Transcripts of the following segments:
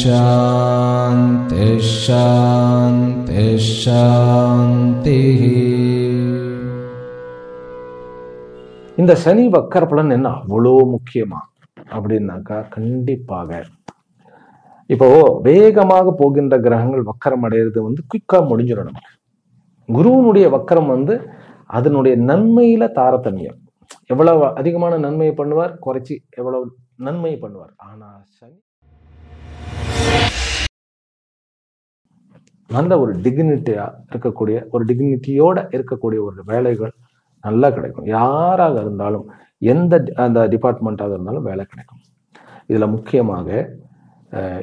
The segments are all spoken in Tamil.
शांति शांति शांति. இந்த சனி வக்கர பலன் என்ன அவ்வளோ முக்கியமா அப்படின்னாக்கா, கண்டிப்பாக இப்போ வேகமாக போகின்ற கிரகங்கள் வக்கரம் அடையிறது குயிக்கா முடிஞ்சிடும். நமக்கு குருவனுடைய வக்கரம் அதனுடைய நன்மையில தாரதமியம். எவ்வளவு அதிகமான நன்மையை பண்ணுவார், குறைச்சி எவ்வளவு நன்மை பண்ணுவார். ஆனா சனி நல்ல ஒரு டிக்னிட்டியா இருக்கக்கூடிய, ஒரு டிக்னிட்டியோட இருக்கக்கூடிய ஒரு வேலைகள் நல்லா கிடைக்கும். யாராக இருந்தாலும், எந்த அந்த டிபார்ட்மெண்ட்டாக இருந்தாலும் வேலை கிடைக்கும். இதுல முக்கியமாக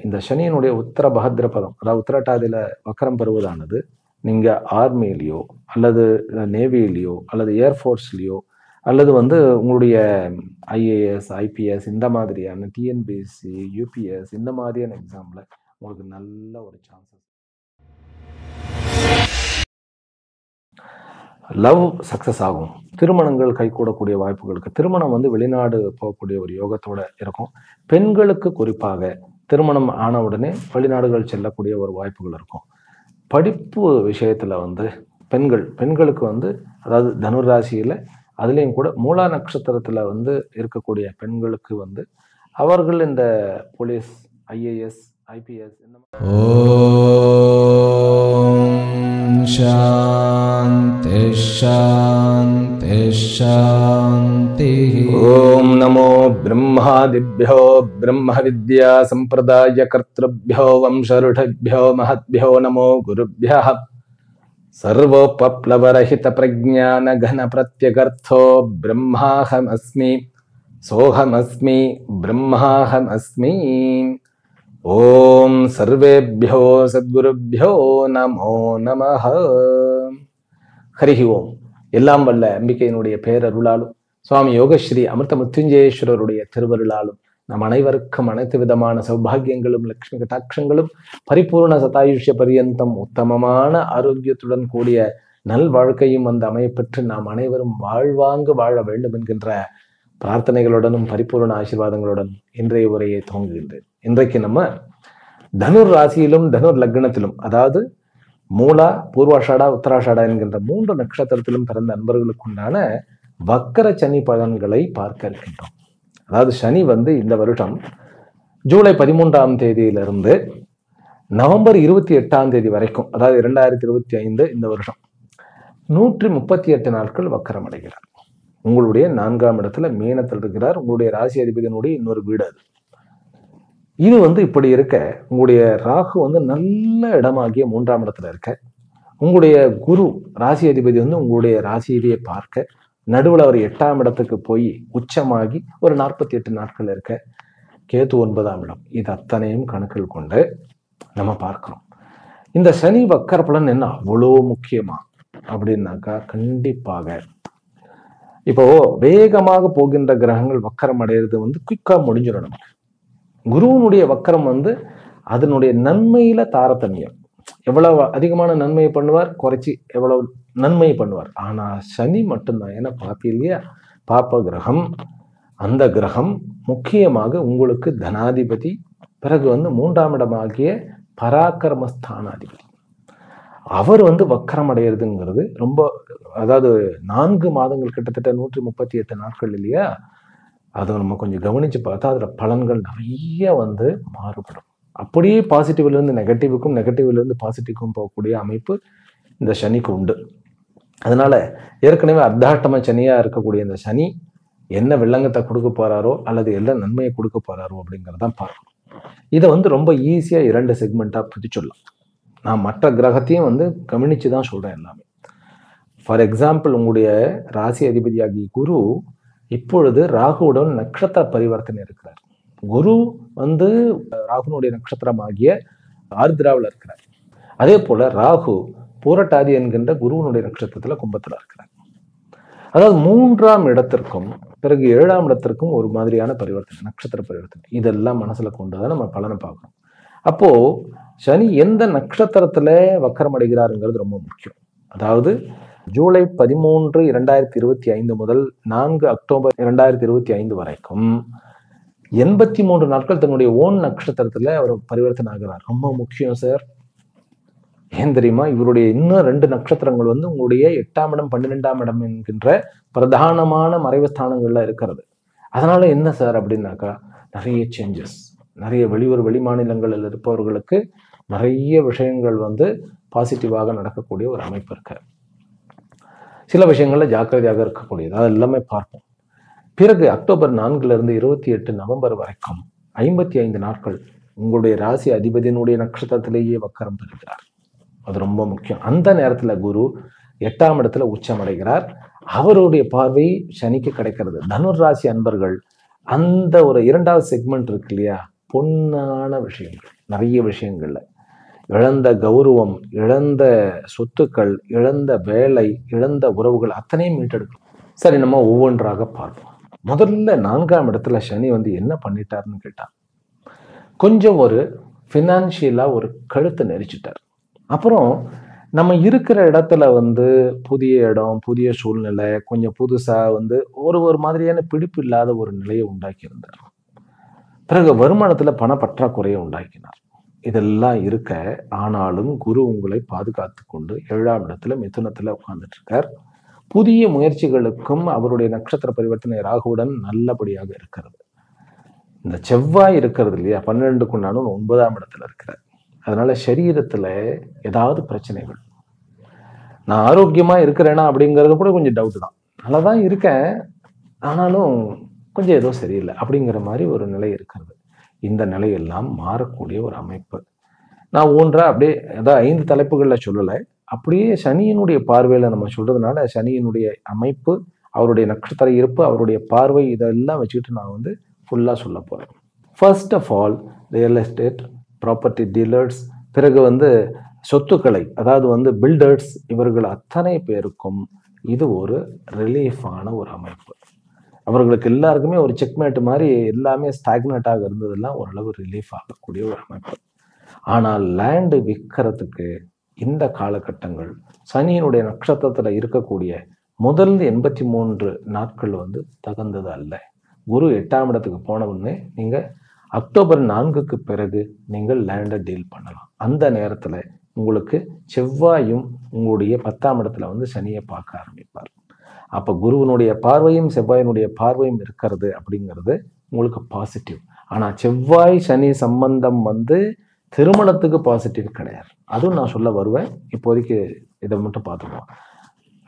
இந்த சனியினுடைய உத்தர பகத்ர பதம், அதாவது உத்தரட்டாதியில வக்கரம் பெறுவதானது நீங்க ஆர்மியிலையோ அல்லது நேவியிலையோ அல்லது ஏர்ஃபோர்ஸ்லையோ அல்லது உங்களுடைய ஐஏஎஸ் ஐபிஎஸ் இந்த மாதிரியான டிஎன்பிஎஸ்சி யூபிஎஸ் இந்த மாதிரியான எக்ஸாம்ல உங்களுக்கு நல்ல ஒரு சான்சஸ். லவ் சக்சஸ் ஆகும். திருமணங்கள் கைகூடக்கூடிய வாய்ப்புகளுக்கு, திருமணம் வெளிநாடு போகக்கூடிய ஒரு யோகத்தோட இருக்கும். பெண்களுக்கு குறிப்பாக திருமணம் ஆன உடனே வெளிநாடுகள் செல்லக்கூடிய ஒரு வாய்ப்புகள் இருக்கும். படிப்பு விஷயத்துல பெண்களுக்கு அதாவது தனுர் ராசியில அதுலேயும் கூட மூலா நட்சத்திரத்துல இருக்கக்கூடிய பெண்களுக்கு அவர்கள் இந்த போலீஸ் ஐஏஎஸ் ஐபிஎஸ் இந்த शांति शांति शांति. ओम नमो ब्रह्मादिभ्यो ब्रह्म विद्या संप्रदाय कर्तृभ्यो वंशऋषिभ्यो महद्भ्यो नमो गुरुभ्यः. सर्वोपप्लवरहित प्रज्ञान घन प्रत्यगर्थो ब्रह्माहमस्मि सोहमस्मि ब्रह्माहमस्मि. ஓம் சர்வேபியோ சத்குருபியோ நமோ நமஹ. ஹரிஹி ஓம். எல்லாம் வல்ல அம்பிகையினுடைய பேரருளாலும் சுவாமி யோகஸ்ரீ அமிர்த மிருத்யுஞ்சயேஸ்வரருடைய திருவருளாலும் நம் அனைவருக்கும் அனைத்து விதமான சௌபாகியங்களும் லட்சுமி கட்டாட்சங்களும் பரிபூர்ண சதாயுஷ்ய பரியந்தம் உத்தமமான ஆரோக்கியத்துடன் கூடிய நல் வாழ்க்கையும் அமையப்பெற்று நாம் அனைவரும் வாழ்வாங்கு வாழ வேண்டும் என்கின்ற பிரார்த்தனைகளுடனும் பரிபூர்ண ஆசீர்வாதங்களுடன் இன்றைய உரையை துவங்குகின்றேன். இன்றைக்கு நம்ம தனுர் ராசியிலும் தனுர் லக்னத்திலும், அதாவது மூலா பூர்வாஷாடா உத்தராஷாடா என்கின்ற 3 நட்சத்திரத்திலும் பிறந்த அன்பர்களுக்குண்டான வக்கர சனி பலன்களை பார்க்க இருக்கின்றோம். அதாவது சனி இந்த வருடம் ஜூலை 13ஆம் தேதியிலிருந்து நவம்பர் 28ஆம் தேதி வரைக்கும், அதாவது 2025 இந்த வருஷம் 138 நாட்கள் வக்கரம் அடைகிறார். உங்களுடைய 4ஆம் இடத்துல மீனத்தில் இருக்கிறார். உங்களுடைய ராசி அதிபதியினுடைய இன்னொரு வீடு அது. இது இப்படி இருக்க, உங்களுடைய ராகு நல்ல இடமாகிய 3ஆம் இடத்துல இருக்க, உங்களுடைய குரு ராசி அதிபதி உங்களுடைய ராசியவே பார்க்க, நடுவில் அவர் 8ஆம் இடத்துக்கு போய் உச்சமாகி ஒரு 48 நாட்கள் இருக்க, கேது 9ஆம் இடம். இது அத்தனையும் கணக்கில் கொண்டு நம்ம பார்க்கிறோம். இந்த சனி வக்கர பலன் என்ன அவ்வளோ முக்கியமா அப்படின்னாக்கா, கண்டிப்பாக இப்போ வேகமாக போகின்ற கிரகங்கள் வக்கரம் அடையிறது குயிக்கா முடிஞ்சிடும். நமக்கு குருவனுடைய வக்கரம் அதனுடைய நன்மையில தாரதமியம். எவ்வளவு அதிகமான நன்மையை பண்ணுவார், குறைச்சி எவ்வளவு நன்மை பண்ணுவார். ஆனா சனி மட்டும்தான். ஏன்னா பாப்பி இல்லையா, பாப்ப கிரகம். அந்த கிரகம் முக்கியமாக உங்களுக்கு தனாதிபதி, பிறகு 3ஆம் இடமாகிய பராக்கிரமஸ்தானாதிபதி. அவர் வக்கரம் அடையிறதுங்கிறது ரொம்ப, அதாவது 4 மாதங்கள், கிட்டத்தட்ட 138 நாட்கள் இல்லையா. அதை நம்ம கொஞ்சம் கவனிச்சு பார்த்தா அதுல பலன்கள் நிறைய மாறுபடும். அப்படியே பாசிட்டிவ்ல இருந்து நெகட்டிவுக்கும், நெகட்டிவ்ல இருந்து பாசிட்டிவ்க்கும் போகக்கூடிய அமைப்பு இந்த சனிக்கு உண்டு. அதனால ஏற்கனவே அர்த்தாஷ்டம சனியா இருக்கக்கூடிய இந்த சனி என்ன வில்லங்கத்தை கொடுக்க போறாரோ அல்லது என்ன நன்மையை கொடுக்க போறாரோ அப்படிங்கிறதான் பார்க்கணும். இதை ரொம்ப ஈஸியா 2 செக்மெண்டா பிரிச்சுடலாம். நான் மற்ற கிரகத்தையும் கவனிச்சுதான் சொல்றேன் எல்லாமே. ஃபார் எக்ஸாம்பிள், உங்களுடைய ராசி அதிபதியாகிய குரு இப்பொழுது ராகுவுடன் நட்சத்திர பரிவர்த்தனை இருக்கிறார். குரு ராகுனுடைய நட்சத்திரமாகிய ஆர்திராவில் இருக்கிறார். அதே போல ராகு பூரட்டாதி என்கின்ற குருவனுடைய நட்சத்திரத்துல கும்பத்துல இருக்கிறார். அதாவது 3ஆம் இடத்திற்கும் பிறகு 7ஆம் இடத்திற்கும் ஒரு மாதிரியான பரிவர்த்தனை, நட்சத்திர பரிவர்த்தனை. இதெல்லாம் மனசுல கொண்டுதான் நம்ம பலனை பார்க்கணும். அப்போ சனி எந்த நட்சத்திரத்துல வக்கரம் அடைகிறாருங்கிறது ரொம்ப முக்கியம். அதாவது ஜூலை 13, 2025 முதல் 4 அக்டோபர் 2025 வரைக்கும் 83 நாட்கள் தன்னுடைய ஓன் நட்சத்திரத்துல அவர் பரிவர்த்தனை ஆகிறார். ரொம்ப முக்கியம் சார். ஏன் தெரியுமா? இவருடைய இன்னும் 2 நட்சத்திரங்கள் வந்து உங்களுடைய 8ஆம் இடம் 12ஆம் இடம் என்கின்ற பிரதானமான மறைவு ஸ்தானங்கள்ல இருக்கிறது. அதனால என்ன சார் அப்படின்னாக்கா, நிறைய சேஞ்சஸ், நிறைய வெளி மாநிலங்களில் இருப்பவர்களுக்கு நிறைய விஷயங்கள் வந்து பாசிட்டிவாக நடக்கக்கூடிய ஒரு அமைப்பு இருக்கு. சில விஷயங்கள்ல ஜாக்கிரதையாக இருக்கக்கூடியது, அது எல்லாமே பார்ப்போம். பிறகு அக்டோபர் 4 இருந்து 28 நவம்பர் வரைக்கும் 55 நாட்கள் உங்களுடைய ராசி அதிபதியினுடைய நட்சத்திரத்திலேயே வக்கரம் பெறுகிறார். அது ரொம்ப முக்கியம். அந்த நேரத்துல குரு 8ஆம் இடத்துல உச்சமடைகிறார். அவருடைய பார்வை சனிக்கு கிடைக்கிறது. தனுர் ராசி அன்பர்கள் அந்த ஒரு 2வது செக்மெண்ட் இருக்கு இல்லையா, பொன்னான விஷயங்கள், நிறைய விஷயங்கள்ல இழந்த கௌரவம், இழந்த சொத்துக்கள், இழந்த வேலை, இழந்த உறவுகள் அத்தனையும் மீட்டெடுக்கும். சரி, நம்ம ஒவ்வொன்றாக பார்ப்போம். முதல்ல 4ஆம் இடத்துல சனி வந்து என்ன பண்ணிட்டாருன்னு கேட்டா, கொஞ்சம் ஒரு ஃபினான்ஷியலா ஒரு கழுத்தை நெரிச்சிட்டார். அப்புறம் நம்ம இருக்கிற இடத்துல வந்து புதிய இடம், புதிய சூழ்நிலை, கொஞ்சம் புதுசா வந்து ஒரு மாதிரியான பிடிப்பு இல்லாத ஒரு நிலையை உண்டாக்கி இருந்தார். பிறகு வருமானத்துல பண பற்றாக்குறையை உண்டாக்கினார். இதெல்லாம் இருக்க, ஆனாலும் குரு உங்களை பாதுகாத்து கொண்டு 7ஆம் இடத்துல மிதுனத்துல உட்கார்ந்துட்டு இருக்கார். புதிய முயற்சிகளுக்கும் அவருடைய நட்சத்திர பரிவர்த்தனை ராகுவுடன் நல்லபடியாக இருக்கிறது. இந்த செவ்வாய் இருக்கிறது இல்லையா, 12க்குண்டான 9ஆம் இடத்துல இருக்கிறார். அதனால சரீரத்துல ஏதாவது பிரச்சனைகள், நான் ஆரோக்கியமா இருக்கிறேனா அப்படிங்கிறது கூட கொஞ்சம் டவுட் தான். நல்லாதான் இருக்கேன், ஆனாலும் கொஞ்சம் ஏதோ சரியில்லை அப்படிங்கிற மாதிரி ஒரு நிலை இருக்கிறது. இந்த நிலையெல்லாம் மாறக்கூடிய ஒரு அமைப்பு. நான் ஒன்றா அப்படியே ஏதாவது 5 தலைப்புகள்ல சொல்லலை, அப்படியே சனியினுடைய பார்வையில நம்ம சொல்றதுனால சனியினுடைய அமைப்பு, அவருடைய நட்சத்திர இருப்பு, அவருடைய பார்வை, இதெல்லாம் வச்சுக்கிட்டு நான் வந்து ஃபுல்லா சொல்ல போறேன். First of all real estate, property dealers, பிறகு வந்து சொத்துக்களை, அதாவது வந்து பில்டர்ஸ், இவர்கள் அத்தனை பேருக்கும் இது ஒரு ரிலீஃபான ஒரு அமைப்பு. அவர்களுக்கு எல்லாருக்குமே ஒரு செக்மேட் மாதிரி எல்லாமே ஸ்டாக்னேட்டாக இருந்ததெல்லாம் ஓரளவு ரிலீஃப் ஆகக்கூடிய ஒரு அமைப்பு. ஆனால் லேண்டு விற்கிறதுக்கு இந்த காலகட்டங்கள் சனியினுடைய நட்சத்திரத்துல இருக்கக்கூடிய முதல் 83 நாட்கள் வந்து தகுந்தது அல்ல. குரு 8ஆம் இடத்துக்கு போன உடனே நீங்க அக்டோபர் 4க்கு பிறகு நீங்கள் லேண்டை டீல் பண்ணலாம். அந்த நேரத்துல உங்களுக்கு செவ்வாயும் உங்களுடைய 10ஆம் இடத்துல வந்து சனியை பார்க்க ஆரம்பிப்பார். அப்ப குருவனுடைய பார்வையும் செவ்வாயினுடைய பார்வையும் இருக்கிறது அப்படிங்கிறது உங்களுக்கு பாசிட்டிவ். ஆனா செவ்வாய் சனி சம்பந்தம் வந்து திருமணத்துக்கு பாசிட்டிவ் கிடையாது. அதுவும் நான் சொல்ல வருவேன். இப்போதைக்கு இதை மட்டும் பார்த்துக்குவோம்.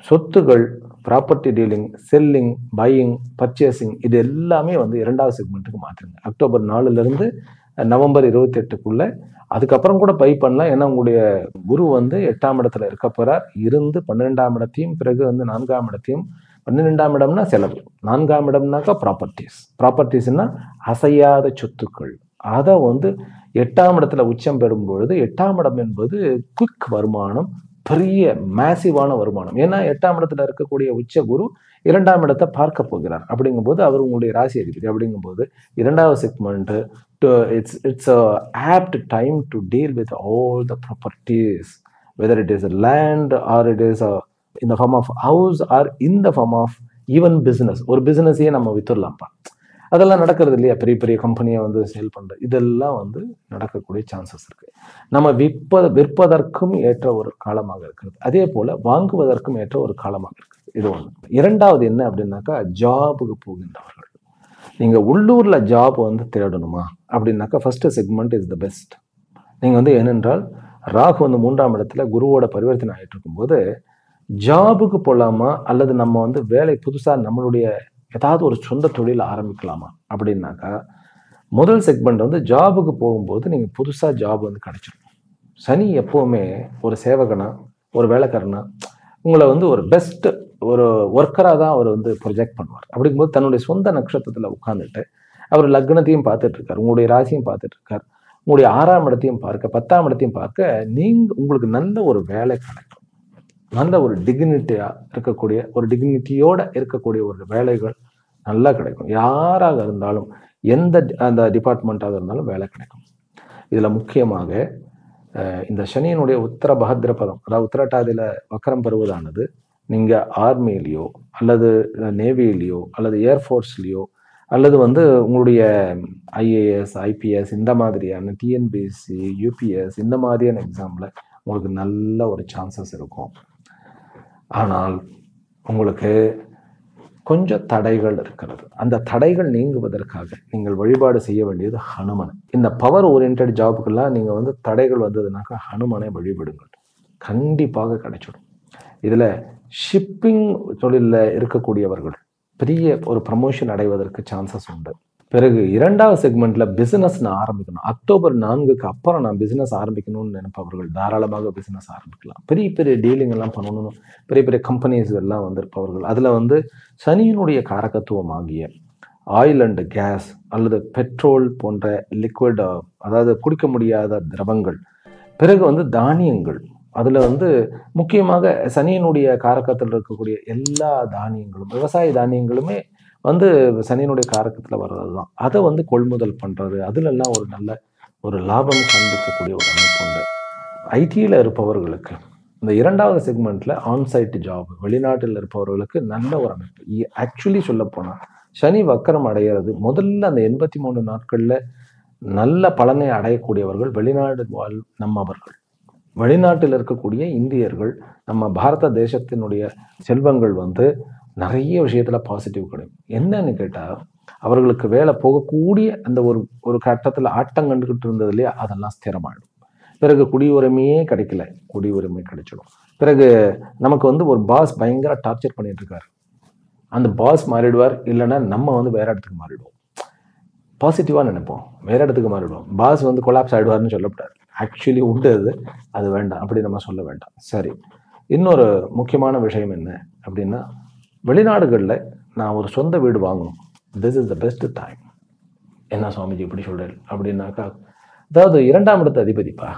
சொத்துகள், property dealing, selling, buying, purchasing, இது எல்லாமே வந்து 2வது செக்மெண்ட்டுக்கு மாற்றுங்க. அக்டோபர் 4 இருந்து நவம்பர் 28க்குள்ள. அதுக்கப்புறம் கூட பை பண்ணலாம். ஏன்னா உங்களுடைய குரு வந்து 8ஆம் இடத்துல இருக்க போறார். இருந்து 12ஆம் இடத்தையும், பிறகு வந்து 4ஆம் இடத்தையும். 12ஆம் இடம்னா செலவு, 4ஆம் இடம்னாக்கா ப்ராப்பர்ட்டிஸ்னா அசையாத சொத்துக்கள். அதை வந்து 8ஆம் இடத்துல உச்சம் பெறும் பொழுது 8ஆம் இடம் என்பது குவிக் வருமானம், பெரிய மேசிவான வருமானம். ஏன்னா 8ஆம் இடத்துல இருக்கக்கூடிய உச்ச குரு 2ஆம் இடத்தை பார்க்க போகிறார். அப்படிங்கும்போது அவர் உங்களுடைய ராசி அதிபதி. அப்படிங்கும்போது 2வது segment it's a apt time to deal with all the properties, whether it is a land or it is in the form of house or in the form of even business. ஒரு பிசினஸையே நம்ம வித்துடலாம்ப்பா. அதெல்லாம் நடக்கிறது இல்லையா, பெரிய பெரிய கம்பெனியை வந்து சேல் பண்றது, இதெல்லாம் வந்து நடக்கக்கூடிய சான்சஸ் இருக்கு. நம்ம விற்பதற்கும் ஏற்ற ஒரு காலமாக இருக்கிறது. அதே போல வாங்குவதற்கும் ஏற்ற ஒரு காலமாக இருக்குது. இது ஒண்ணு. 2வது என்ன அப்படின்னாக்கா, ஜாபுக்கு போகின்றவர்கள், நீங்க உள்ளூர்ல ஜாப் வந்து தேடணுமா அப்படின்னாக்கா first segment is the best. நீங்க வந்து ஏனென்றால் ராகு வந்து 3ஆம் இடத்துல குருவோட பரிவர்த்தனை ஆகிட்டு இருக்கும்போது ஜாபுக்கு போகலாமா, அல்லது நம்ம வந்து வேலை புதுசா நம்மளுடைய ஏதாவது ஒரு சொந்த தொழில் ஆரம்பிக்கலாமா அப்படின்னாக்கா, முதல் செக்மெண்ட் வந்து ஜாபுக்கு போகும்போது நீங்க புதுசா ஜாப் வந்து கிடைச்சிடும். சனி எப்பவுமே ஒரு சேவகனா, ஒரு வேலைக்காரனா உங்களை வந்து ஒரு பெஸ்ட் ஒரு ஒர்க்கராக தான் அவர் வந்து ப்ரொஜெக்ட் பண்ணுவார். அப்படிங்கும்போது தன்னுடைய சொந்த நட்சத்திரத்தில் உட்கார்ந்துட்டு அவர் லக்னத்தையும் பார்த்துட்டு இருக்கார், உங்களுடைய ராசியும் பார்த்துட்டு இருக்கார், உங்களுடைய 6ஆம் இடத்தையும் பார்க்க, 10ஆம் இடத்தையும் பார்க்க, உங்களுக்கு நல்ல ஒரு வேலை கிடைக்கும். நல்ல ஒரு டிக்னிட்டியா இருக்கக்கூடிய, ஒரு டிக்னிட்டியோட இருக்கக்கூடிய ஒரு வேலைகள் நல்லா கிடைக்கும். யாராக இருந்தாலும், எந்த அந்த டிபார்ட்மெண்ட்டாக இருந்தாலும் வேலை கிடைக்கும். இதுல முக்கியமாக இந்த சனியினுடைய உத்தர பகத்திர பதம், அதாவது உத்திரட்டாதியில வக்கரம் பெறுவதானது நீங்கள் ஆர்மிலேயோ அல்லது நேவிலேயோ அல்லது ஏர்ஃபோர்ஸ்லேயோ அல்லது உங்களுடைய ஐஏஎஸ் ஐபிஎஸ் இந்த மாதிரியான டிஎன்பிஎஸ்சி யூபிஎஸ் இந்த மாதிரியான எக்ஸாமில் உங்களுக்கு நல்ல ஒரு சான்சஸ் இருக்கும். ஆனால் உங்களுக்கு கொஞ்சம் தடைகள் இருக்கிறது. அந்த தடைகள் நீங்குவதற்காக நீங்கள் வழிபாடு செய்ய வேண்டியது ஹனுமன். இந்த பவர் ஓரியன்ட் ஜாபுக்கெல்லாம் நீங்கள் தடைகள் வந்ததுனாக்கா ஹனுமனை வழிபடுங்கள், கண்டிப்பாக கிடைச்சிடும். இதில் ஷிப்பிங் தொழிலில் இருக்கக்கூடியவர்கள் பெரிய ஒரு ப்ரமோஷன் அடைவதற்கு சான்சஸ் உண்டு. பிறகு இரண்டாவது செக்மெண்ட்ல பிசினஸ் நான் ஆரம்பிக்கணும், அக்டோபர் 4க்கு அப்புறம் நான் பிசினஸ் ஆரம்பிக்கணும்னு நினைப்பவர்கள் தாராளமாக பிசினஸ் ஆரம்பிக்கலாம். பெரிய பெரிய டீலிங் எல்லாம் பண்ணணும், பெரிய பெரிய கம்பெனிஸ் எல்லாம் வந்திருப்பவர்கள் அதில் சனியினுடைய காரகத்துவம் ஆகிய ஆயில் அண்ட் கேஸ் அல்லது பெட்ரோல் போன்ற லிக்விட், அதாவது குடிக்க முடியாத திரவங்கள், பிறகு தானியங்கள், அதில் முக்கியமாக சனியினுடைய காரகத்தில் இருக்கக்கூடிய எல்லா தானியங்களும், விவசாய தானியங்களுமே சனியினுடைய காரகத்தில் வர்றது தான். அதை கொள்முதல் பண்ணுறது, அதிலெல்லாம் ஒரு நல்ல ஒரு லாபம் காண்பிக்கக்கூடிய ஒரு அமைப்பு உண்டு. ஐடியில் இருப்பவர்களுக்கு இந்த இரண்டாவது செக்மெண்ட்டில் ஆன்சைட் ஜாப், வெளிநாட்டில் இருப்பவர்களுக்கு நல்ல ஒரு அமைப்பு. ஆக்சுவலி சொல்லப்போனால் சனி வக்கரம் அடைகிறது முதல்ல அந்த 83 நாட்களில் நல்ல பலனை அடையக்கூடியவர்கள் வெளிநாடு வாழ் நம்மவர்கள். வெளிநாட்டில் இருக்கக்கூடிய இந்தியர்கள், நம்ம பாரத தேசத்தினுடைய செல்வங்கள் நிறைய விஷயத்துல பாசிட்டிவ் கிடைக்கும். என்னன்னு கேட்டால் அவர்களுக்கு வேலை போகக்கூடிய அந்த ஒரு கட்டத்தில் ஆட்டம் கண்டுகிட்டு இருந்தது இல்லையா, அதெல்லாம் ஸ்திரமாயிடும். பிறகு குடியுரிமையே கிடைக்கல, குடியுரிமை கிடைச்சிடும். பிறகு நமக்கு ஒரு பாஸ் பயங்கர டார்ச்சர் பண்ணிட்டு இருக்காரு, அந்த பாஸ் மாறிடுவார், இல்லைன்னா நம்ம வேற இடத்துக்கு மாறிடுவோம். பாசிட்டிவாக நினைப்போம், வேற இடத்துக்கு மாறிடுவோம். பாஸ் கொலாப்ஸ் ஆகிடுவார்னு சொல்லப்படாது, ஆக்சுவலி உண்டு, அது வேண்டாம், அப்படி நம்ம சொல்ல வேண்டாம். சரி, இன்னொரு முக்கியமான விஷயம் என்ன அப்படின்னா, வெளிநாடுகளில் நான் ஒரு சொந்த வீடு வாங்கணும், this is the best time. என்ன சுவாமிஜி இப்படி சொல்கிறேன் அப்படின்னாக்கா, அதாவது 2ஆம் இடத்து அதிபதிப்பா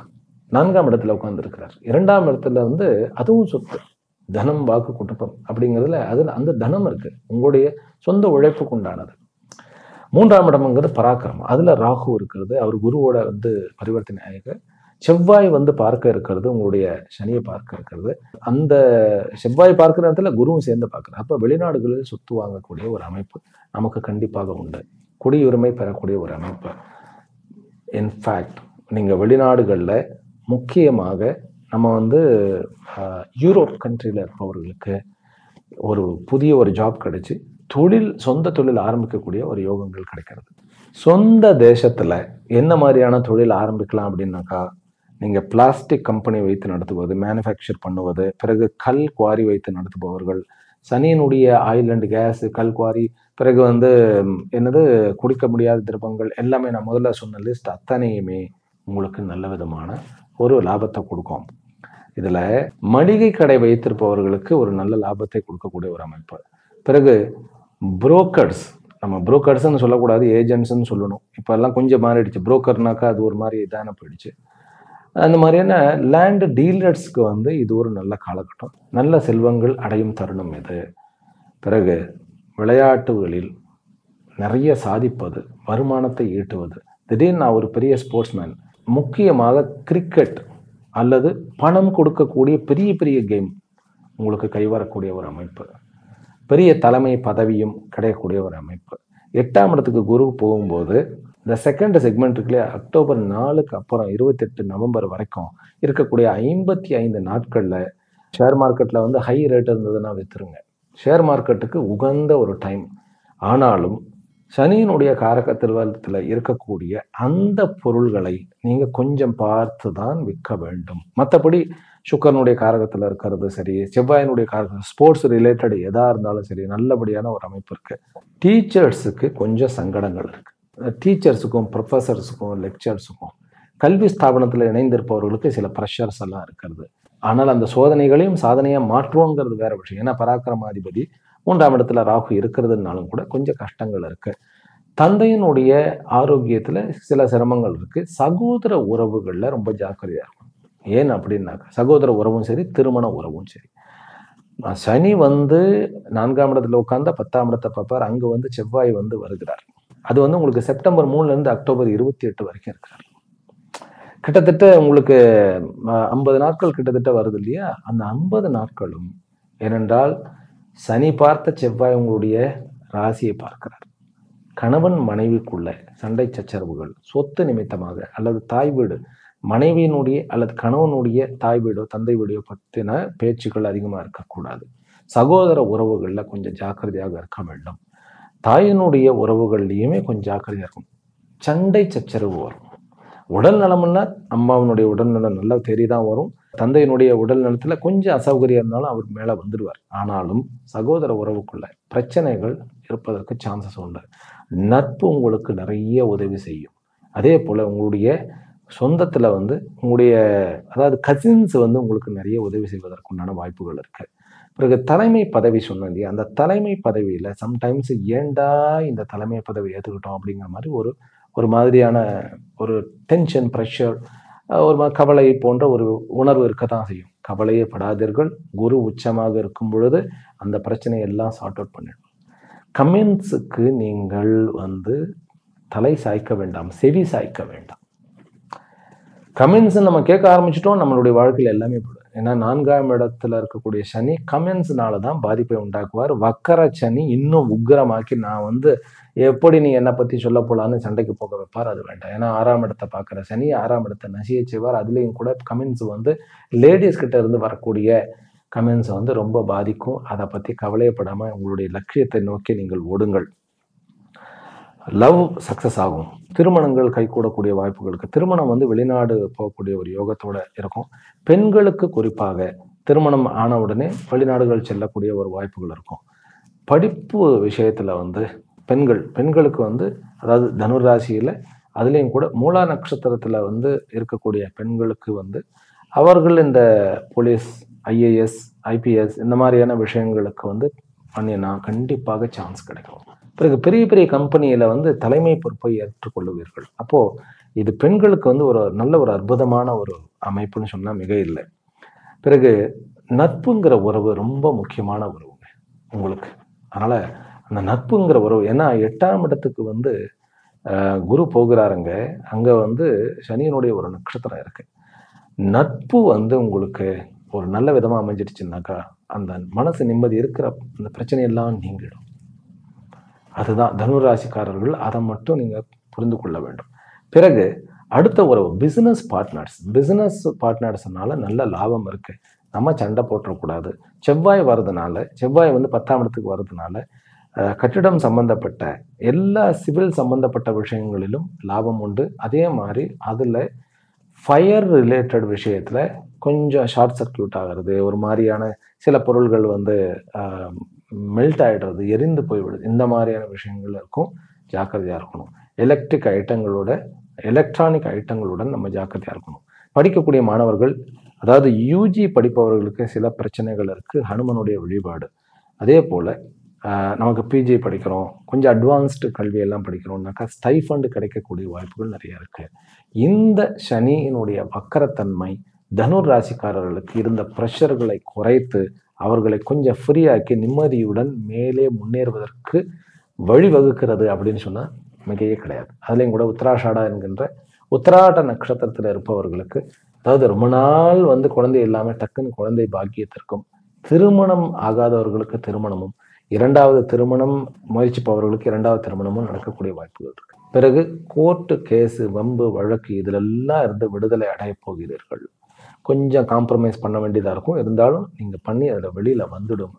4ஆம் இடத்துல உட்காந்துருக்கிறார். 2ஆம் இடத்துல அதுவும் சொத்து, தனம் வாக்கு குடும்பம் அப்படிங்கிறதுல அதில் அந்த தனம் இருக்கு, உங்களுடைய சொந்த உழைப்புக்கு உண்டானது. 3ஆம் இடம்ங்கிறது பராக்கிரமம், அதுல ராகு இருக்கிறது, அவர் குருவோட பரிவர்த்தனை ஆகிருக்கு. செவ்வாய் பார்க்க இருக்கிறது, உங்களுடைய சனியை பார்க்க இருக்கிறது. அந்த செவ்வாய் பார்க்கிற இடத்துல குருவும் சேர்ந்து பார்க்குறாரு. அப்போ வெளிநாடுகளில் சொத்து வாங்கக்கூடிய ஒரு அமைப்பு நமக்கு கண்டிப்பாக உண்டு, குடியுரிமை பெறக்கூடிய ஒரு அமைப்பு. இன்ஃபேக்ட் நீங்கள் வெளிநாடுகளில் முக்கியமாக நம்ம யூரோப் கண்ட்ரியில் இருப்பவர்களுக்கு ஒரு புதிய ஒரு ஜாப் கிடைச்சி சொந்த தொழில் ஆரம்பிக்கக்கூடிய ஒரு யோகங்கள் கிடைக்கிறது. சொந்த தேசத்துல என்ன மாதிரியான தொழில் ஆரம்பிக்கலாம் அப்படின்னாக்கா, நீங்க பிளாஸ்டிக் கம்பெனி வைத்து நடத்துவது, மேனுஃபேக்சர் பண்ணுவது, பிறகு கல் குவாரி வைத்து நடத்துபவர்கள், சனியினுடைய ஆயில் அண்ட் கேஸ், கல் குவாரி, பிறகு என்னது குடிக்க முடியாத திரவங்கள், எல்லாமே நான் முதல்ல சொன்ன லிஸ்ட் அத்தனையுமே உங்களுக்கு நல்ல விதமான ஒரு லாபத்தை கொடுக்கும். இதுல மளிகை கடை வைத்திருப்பவர்களுக்கு ஒரு நல்ல லாபத்தை கொடுக்கக்கூடிய ஒரு அமைப்பு. பிறகு புரோக்கர்ஸ், நம்ம புரோக்கர்ஸ்ன்னு சொல்லக்கூடாது, ஏஜென்ட்ஸ்ன்னு சொல்லணும். இப்போ எல்லாம் கொஞ்சம் மாறிடுச்சு, புரோக்கர்னாக்கா அது ஒரு மாதிரி இதான போயிடுச்சு. அந்த மாதிரியான லேண்ட் டீலர்ஸ்க்கு இது ஒரு நல்ல காலகட்டம், நல்ல செல்வங்கள் அடையும் தருணம் இது. பிறகு விளையாட்டுகளில் நிறைய சாதிப்பது, வருமானத்தை ஈட்டுவது, திடீர்னு நான் ஒரு பெரிய ஸ்போர்ட்ஸ்மேன், முக்கியமாக கிரிக்கெட் அல்லது பணம் கொடுக்கக்கூடிய பெரிய பெரிய கேம் உங்களுக்கு கைவரக்கூடிய ஒரு அமைப்பு, பெரிய தலைமை பதவியும் கிடைக்கக்கூடிய ஒரு அமைப்பு. 8ஆம் இடத்துக்கு குரு போகும்போது இந்த செகண்ட் செக்மெண்ட் இருக்குல்லையா, அக்டோபர் 4க்கு அப்புறம் 28 நவம்பர் வரைக்கும் இருக்கக்கூடிய 55 நாட்களில் ஷேர் மார்க்கெட்டில் ஹை ரேட் இருந்ததுன்னா வித்துருங்க. ஷேர் மார்க்கெட்டுக்கு உகந்த ஒரு டைம். ஆனாலும் சனியினுடைய காரகத்தில்வத்தில் இருக்கக்கூடிய அந்த பொருள்களை நீங்கள் கொஞ்சம் பார்த்து தான் விற்க வேண்டும். மற்றபடி சுக்கரனுடைய காரகத்தில் இருக்கிறது சரி, செவ்வாயினுடைய காரகம், ஸ்போர்ட்ஸ் ரிலேட்டட் எதாக இருந்தாலும் சரி, நல்லபடியான ஒரு அமைப்பு இருக்கு. டீச்சர்ஸுக்கு கொஞ்சம் சங்கடங்கள் இருக்கு. டீச்சர்ஸுக்கும் ப்ரொஃபஸர்ஸுக்கும் லெக்சர்ஸுக்கும் கல்வி ஸ்தாபனத்தில் இணைந்திருப்பவர்களுக்கு சில ப்ரெஷர்ஸ் எல்லாம் இருக்கிறது. ஆனால் அந்த சோதனைகளையும் சாதனையாக மாற்றுவோங்கிறது வேற விஷயம். ஏன்னா பராக்கிரமாதிபதி 3ஆம் இடத்துல ராகு இருக்கிறதுனாலும் கூட கொஞ்சம் கஷ்டங்கள் இருக்கு. தந்தையினுடைய ஆரோக்கியத்துல சில சிரமங்கள் இருக்கு. சகோதர உறவுகள்ல ரொம்ப ஜாக்கிரதையா இருக்கும். ஏன் அப்படின்னாக்கா, சகோதர உறவும் சரி, திருமண உறவும் சரி. சனி 4ஆம் இடத்துல உட்கார்ந்தா 10ஆம் இடத்தை பார்ப்பார். அங்க செவ்வாய் வருகிறார். அது உங்களுக்கு செப்டம்பர் 3ல இருந்து அக்டோபர் 28 வரைக்கும் இருக்கிறார். கிட்டத்தட்ட உங்களுக்கு 50 நாட்கள் கிட்டத்தட்ட வருது இல்லையா. அந்த 50 நாட்களும் ஏனென்றால் சனி பார்த்த செவ்வாய் உங்களுடைய ராசியை பார்க்கிறார். கணவன் மனைவிக்குள்ள சண்டை சச்சரவுகள், சொத்து நிமித்தமாக அல்லது தாய் வீடு, மனைவியினுடைய அல்லது கணவனுடைய தாய் வீடோ தந்தை வீடோ பற்றின பேச்சுக்கள் அதிகமாக இருக்கக்கூடாது. சகோதர உறவுகளில் கொஞ்சம் ஜாக்கிரதையாக இருக்க வேண்டும். தாயினுடைய உறவுகள்லையுமே கொஞ்சம் ஜாக்கிரதையாக இருக்கும். சண்டை சச்சரவு வரும். உடல் நலம்னா அம்மாவினுடைய உடல்நலம் நல்லா தெரிதான் வரும். தந்தையினுடைய உடல் நலத்தில் கொஞ்சம் அசௌகரியம் இருந்தாலும் அவர் மேலே வந்துடுவார். ஆனாலும் சகோதர உறவுக்குள்ள பிரச்சனைகள் இருப்பதற்கு சான்சஸ் உண்டு. நட்பு உங்களுக்கு நிறைய உதவி செய்யும். அதே போல் உங்களுடைய சொந்தத்தில் உங்களுடைய அதாவது கசின்ஸ் உங்களுக்கு நிறைய உதவி செய்வதற்குண்டான வாய்ப்புகள் இருக்கு. பிறகு தலைமை பதவி சொன்னேன் இல்லையா, அந்த தலைமை பதவியில் சம்டைம்ஸ் ஏண்டா இந்த தலைமை பதவி ஏற்றுக்கிட்டோம் அப்படிங்கிற மாதிரி ஒரு மாதிரியான ஒரு டென்ஷன், ப்ரெஷர், ஒரு கவலை போன்ற ஒரு உணர்வு இருக்க தான் செய்யும். கவலையே படாதீர்கள். குரு உச்சமாக இருக்கும் பொழுது அந்த பிரச்சனையை எல்லாம் சார்ட் அவுட் பண்ணிடும். கமெண்ட்ஸுக்கு நீங்கள் தலை சாய்க்க வேண்டாம், செவி சாய்க்க வேண்டாம். கமெண்ட்ஸ் நம்ம கேட்க ஆரம்பிச்சிட்டோம், நம்மளுடைய வாழ்க்கையில் எல்லாமே போடும். ஏன்னா 4ஆம் இடத்துல இருக்கக்கூடிய சனி கமெண்ட்ஸ்னால தான் பாதிப்பை உண்டாக்குவார். வக்கர சனி இன்னும் உக்கிரமாக்கி நான் எப்படி நீ என்னை பற்றி சொல்ல போலான்னு சண்டைக்கு போக வைப்பார். அது வேண்டாம். ஏன்னா 6ஆம் இடத்தை பார்க்குற சனி 6ஆம் இடத்தை நசிய செய்வார். அதுலேயும் கூட கமெண்ட்ஸ் லேடிஸ் கிட்ட இருந்து வரக்கூடிய கமெண்ட்ஸ் ரொம்ப பாதிக்கும். அதை பற்றி கவலையப்படாமல் உங்களுடைய லட்சியத்தை நோக்கி நீங்கள் ஓடுங்கள். லவ் சக்ஸஸ் ஆகும். திருமணங்கள் கைகூடக்கூடிய வாய்ப்புகளுக்கு, திருமணம் வெளிநாடு போகக்கூடிய ஒரு யோகத்தோட இருக்கும். பெண்களுக்கு குறிப்பாக திருமணம் ஆன உடனே வெளிநாடுகள் செல்லக்கூடிய ஒரு வாய்ப்புகள் இருக்கும். படிப்பு விஷயத்துல பெண்களுக்கு அதாவது தனுர் ராசியில அதுலேயும் கூட மூலா நட்சத்திரத்துல இருக்கக்கூடிய பெண்களுக்கு அவர்கள் இந்த போலீஸ், ஐஏஎஸ், ஐபிஎஸ் இந்த மாதிரியான விஷயங்களுக்கு பண்ணினா கண்டிப்பாக சான்ஸ் கிடைக்கும். பிறகு பெரிய பெரிய கம்பெனியில் தலைமை பொறுப்பை ஏற்றுக்கொள்ளுவீர்கள். அப்போது இது பெண்களுக்கு ஒரு நல்ல ஒரு அற்புதமான ஒரு அமைப்புன்னு சொன்னால் மிக இல்லை. பிறகு நட்புங்கிற உறவு ரொம்ப முக்கியமான உறவுங்க உங்களுக்கு. அதனால் அந்த நட்புங்கிற உறவு, ஏன்னா 8ஆம் இடத்துக்கு குரு போகிறாருங்க. அங்கே சனியினுடைய ஒரு நட்சத்திரம் இருக்கு. நட்பு உங்களுக்கு ஒரு நல்ல விதமாக அமைஞ்சிடுச்சுனாக்கா அந்த மனசு நிம்மதி இருக்கிற அந்த பிரச்சனையெல்லாம் நீங்கிடும். அதுதான் தனுராசிக்காரர்கள், அதை மட்டும் நீங்கள் புரிந்து கொள்ள வேண்டும். பிறகு அடுத்த உறவு பிஸ்னஸ் பார்ட்னர்ஸ்னால நல்ல லாபம் இருக்கு. நம்ம சண்டை போட்டுறக்கூடாது. செவ்வாய் வர்றதுனால, செவ்வாய் 10ஆம் இடத்துக்கு வர்றதுனால கட்டிடம் சம்பந்தப்பட்ட எல்லா சிவில் சம்பந்தப்பட்ட விஷயங்களிலும் லாபம் உண்டு. அதே மாதிரி அதில் ஃபயர் ரிலேட்டட் விஷயத்தில் கொஞ்சம் ஷார்ட் சர்க்கியூட் ஆகிறது, ஒரு மாதிரியான சில பொருள்கள் மெல்ட் ஆகிடுறது, எரிந்து போய்விடுது, இந்த மாதிரியான விஷயங்கள் இருக்கும். ஜாக்கிரதையாக இருக்கணும். எலக்ட்ரானிக் ஐட்டங்களுடன் நம்ம ஜாக்கிரதையாக இருக்கணும். படிக்கக்கூடிய மாணவர்கள், அதாவது யூஜி படிப்பவர்களுக்கு சில பிரச்சனைகள் இருக்குது. ஹனுமனுடைய வழிபாடு. அதே போல் நமக்கு பிஜி படிக்கிறோம், கொஞ்சம் அட்வான்ஸ்டு கல்வியெல்லாம் படிக்கிறோம்னாக்கா ஸ்டைஃபண்ட் கிடைக்கக்கூடிய வாய்ப்புகள் நிறைய இருக்குது. இந்த சனியினுடைய வக்கரத்தன்மை தனுர் ராசிக்காரர்களுக்கு இருந்த ப்ரெஷர்களை குறைத்து அவர்களை கொஞ்சம் ஃப்ரீயாக்கி நிம்மதியுடன் மேலே முன்னேறுவதற்கு வழிவகுக்கிறது அப்படின்னு சொன்னால் மிகையே கிடையாது. அதுலேயும் கூட உத்தராஷாடா என்கின்ற உத்தராட்ட நட்சத்திரத்தில் இருப்பவர்களுக்கு, அதாவது ரொம்ப நாள் குழந்தை இல்லாமல் டக்குன்னு குழந்தை பாக்கியத்திற்கும், திருமணம் ஆகாதவர்களுக்கு திருமணமும், 2வது திருமணம் முயற்சிப்பவர்களுக்கு 2வது திருமணமும் நடக்கக்கூடிய வாய்ப்புகள் இருக்கு. பிறகு கோர்ட்டு கேஸு, வம்பு, வழக்கு இதிலெல்லாம் இருந்து விடுதலை அடைய போகிறீர்கள். கொஞ்சம் காம்ப்ரமைஸ் பண்ண வேண்டியதாக இருக்கும். இருந்தாலும் நீங்கள் பண்ணி அதில் வெளியில் வந்துடும்.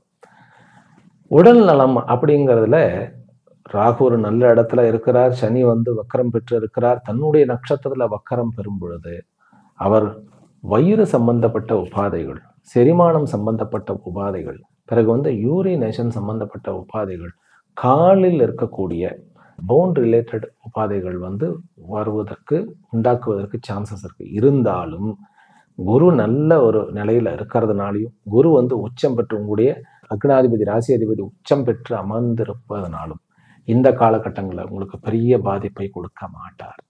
உடல் நலம் அப்படிங்கிறதுல ராகு ஒரு நல்ல இடத்துல இருக்கிறார். சனி வக்கரம் பெற்று இருக்கிறார். தன்னுடைய நட்சத்திரத்தில் வக்கரம் பெறும் பொழுது அவர் வயிறு சம்பந்தப்பட்ட உபாதைகள், செரிமானம் சம்பந்தப்பட்ட உபாதைகள், பிறகு யூரினேஷன் சம்பந்தப்பட்ட உபாதைகள், காலில் இருக்கக்கூடிய போன் ரிலேட்டட் உபாதைகள் உண்டாக்குவதற்கு சான்சஸ் இருக்கு. இருந்தாலும் குரு நல்ல ஒரு நிலையில இருக்கிறதுனாலையும், குரு உச்சம் பெற்று உங்களுடைய லக்னாதிபதி, ராசி அதிபதி உச்சம் பெற்று அமர்ந்திருப்பதனாலும் இந்த காலகட்டங்களில் உங்களுக்கு பெரிய பாதிப்பை கொடுக்க மாட்டார்.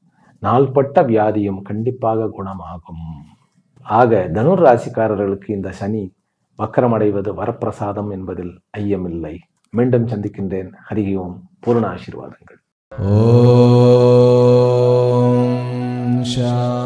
நாள்பட்ட வியாதியும் கண்டிப்பாக குணமாகும். ஆக தனுர் ராசிக்காரர்களுக்கு இந்த சனி வக்கரமடைவது வரப்பிரசாதம் என்பதில் ஐயமில்லை. மீண்டும் சந்திக்கின்றேன். ஹரி ஓம். பூர்ண ஆசீர்வாதங்கள். ஓம் சாந்தி.